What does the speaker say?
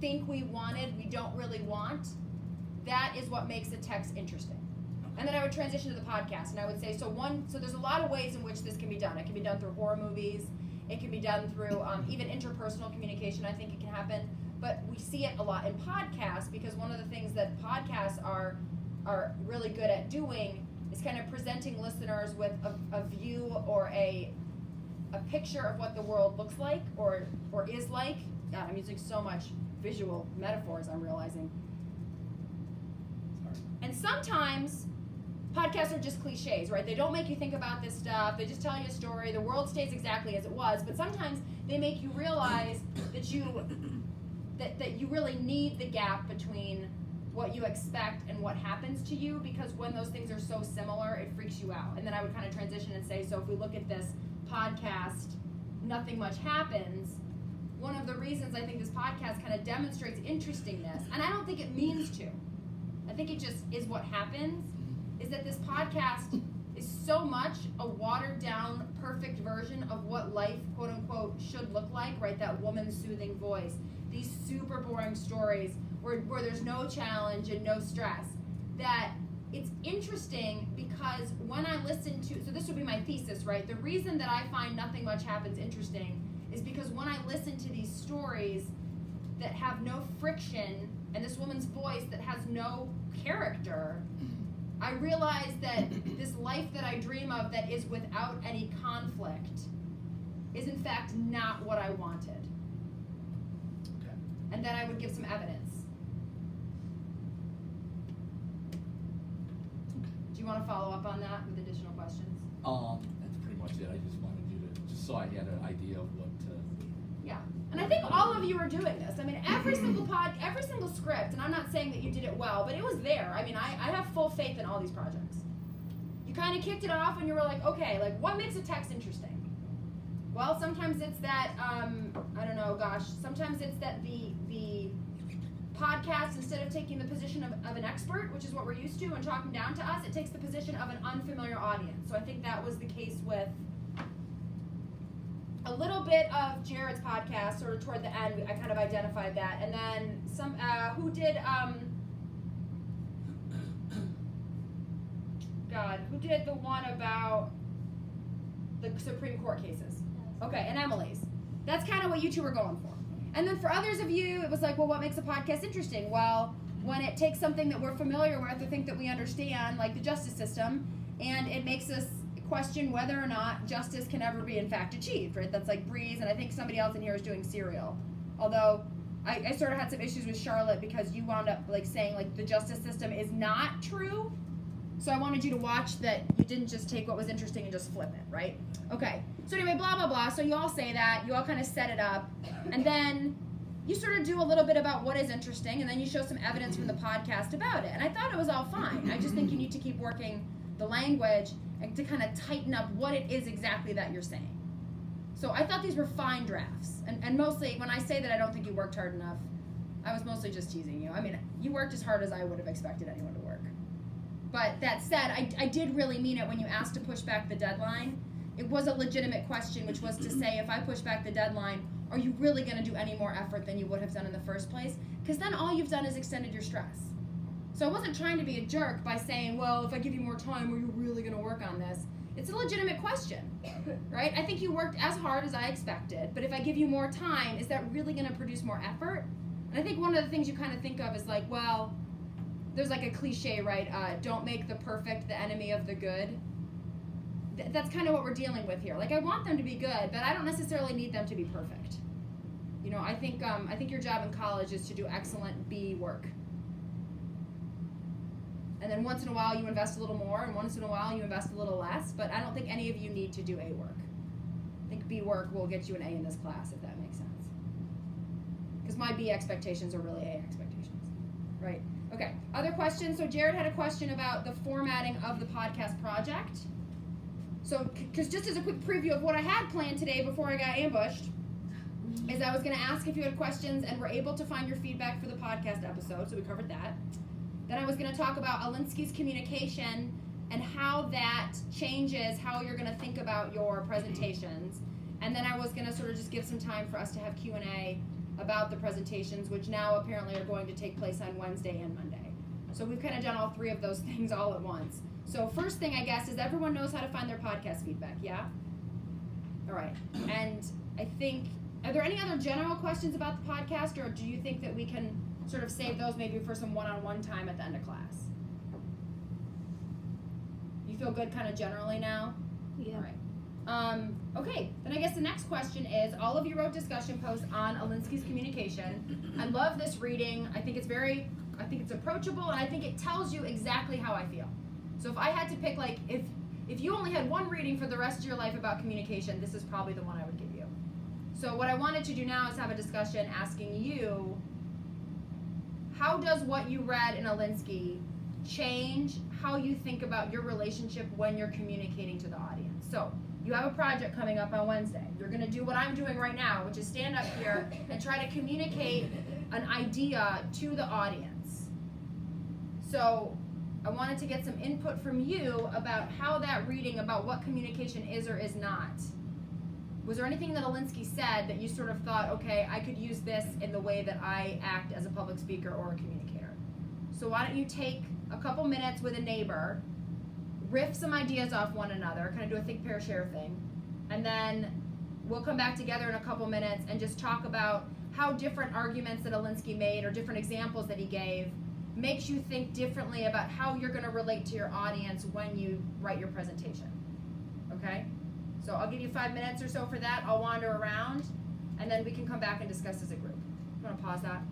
think we wanted, we don't really want, that is what makes a text interesting. And then I would transition to the podcast, and I would say, so there's a lot of ways in which this can be done. It can be done through horror movies. It can be done through even interpersonal communication. I think it can happen. But we see it a lot in podcasts, because one of the things that podcasts are really good at doing is kind of presenting listeners with a view or a picture of what the world looks like or is like. God, I'm using so much visual metaphors, I'm realizing. Sorry. And sometimes podcasts are just cliches, right? They don't make you think about this stuff. They just tell you a story. The world stays exactly as it was. But sometimes they make you realize that you really need the gap between what you expect and what happens to you, because when those things are so similar, it freaks you out. And then I would kind of transition and say, so if we look at this podcast, Nothing Much Happens, one of the reasons I think this podcast kind of demonstrates interestingness, and I don't think it means to, I think it just is what happens, is that this podcast is so much a watered down, perfect version of what life, quote unquote, should look like, right? That woman's soothing voice. These super boring stories where there's no challenge and no stress. That it's interesting because when I listen to, so this would be my thesis, right? The reason that I find Nothing Much Happens interesting is because when I listen to these stories that have no friction and this woman's voice that has no character, I realize that this life that I dream of that is without any conflict is in fact not what I wanted. Okay. And then I would give some evidence. Do you want to follow up on that with additional questions? That's pretty much it. I just wanted you to, just so I had an idea of what to... Yeah. And I think all of you are doing this. I mean, every single script, and I'm not saying that you did it well, but it was there. I mean, I have full faith in all these projects. You kind of kicked it off and you were like, okay, like what makes a text interesting? Well, sometimes it's that, sometimes it's that the podcast, instead of taking the position of an expert, which is what we're used to, and talking down to us, it takes the position of an unfamiliar audience. So I think that was the case with a little bit of Jared's podcast, sort of toward the end, I kind of identified that. And then who did the one about the Supreme Court cases? Okay, and Emily's. That's kind of what you two were going for. And then for others of you, it was like, well, what makes a podcast interesting? Well, when it takes something that we're familiar with or think that we understand, like the justice system, and it makes us question whether or not justice can ever be in fact achieved, right? That's like Breeze, and I think somebody else in here is doing Serial. Although I sort of had some issues with Charlotte because you wound up like saying like the justice system is not true. So I wanted you to watch that you didn't just take what was interesting and just flip it, right? Okay. So anyway, blah, blah, blah. So you all say that. You all kind of set it up. And then you sort of do a little bit about what is interesting, and then you show some evidence from the podcast about it. And I thought it was all fine. I just think you need to keep working the language and to kind of tighten up what it is exactly that you're saying. So I thought these were fine drafts. And mostly, when I say that I don't think you worked hard enough, I was mostly just teasing you. I mean, you worked as hard as I would have expected anyone to work. But that said, I did really mean it when you asked to push back the deadline. It was a legitimate question, which was to say, if I push back the deadline, are you really going to do any more effort than you would have done in the first place? Because then all you've done is extended your stress. So I wasn't trying to be a jerk by saying, well, if I give you more time, are you really going to work on this? It's a legitimate question, right? I think you worked as hard as I expected, but if I give you more time, is that really going to produce more effort? And I think one of the things you kind of think of is like, well, there's like a cliche, right? Don't make the perfect the enemy of the good. That's kind of what we're dealing with here. Like, I want them to be good, but I don't necessarily need them to be perfect. You know, I think your job in college is to do excellent B work. And then once in a while you invest a little more, and once in a while you invest a little less, but I don't think any of you need to do A work. I think B work will get you an A in this class, if that makes sense. Because my B expectations are really A expectations, right? Okay, other questions? So Jared had a question about the formatting of the podcast project. So, because just as a quick preview of what I had planned today before I got ambushed, is I was going to ask if you had questions and were able to find your feedback for the podcast episode, so we covered that. Then I was going to talk about Alinsky's communication and how that changes how you're going to think about your presentations. And then I was going to sort of just give some time for us to have Q&A about the presentations, which now apparently are going to take place on Wednesday and Monday. So we've kind of done all 3 of those things all at once. So first thing, I guess, is everyone knows how to find their podcast feedback, yeah? All right. And I think, are there any other general questions about the podcast, or do you think that we can sort of save those maybe for some one-on-one time at the end of class? You feel good kind of generally now? Yeah. All right. Okay, then I guess the next question is, all of you wrote discussion posts on Alinsky's communication. I love this reading. I think it's approachable, and I think it tells you exactly how I feel. So if I had to pick, like, if you only had one reading for the rest of your life about communication, this is probably the one I would give you. So what I wanted to do now is have a discussion asking you, how does what you read in Alinsky change how you think about your relationship when you're communicating to the audience? So you have a project coming up on Wednesday. You're going to do what I'm doing right now, which is stand up here and try to communicate an idea to the audience. So I wanted to get some input from you about how that reading about what communication is or is not. Was there anything that Alinsky said that you sort of thought, okay, I could use this in the way that I act as a public speaker or a communicator? So why don't you take a couple minutes with a neighbor, riff some ideas off one another, kind of do a think, pair, share thing, and then we'll come back together in a couple minutes and just talk about how different arguments that Alinsky made or different examples that he gave makes you think differently about how you're going to relate to your audience when you write your presentation. Okay? So I'll give you 5 minutes or so for that. I'll wander around, and then we can come back and discuss as a group. You want to pause that?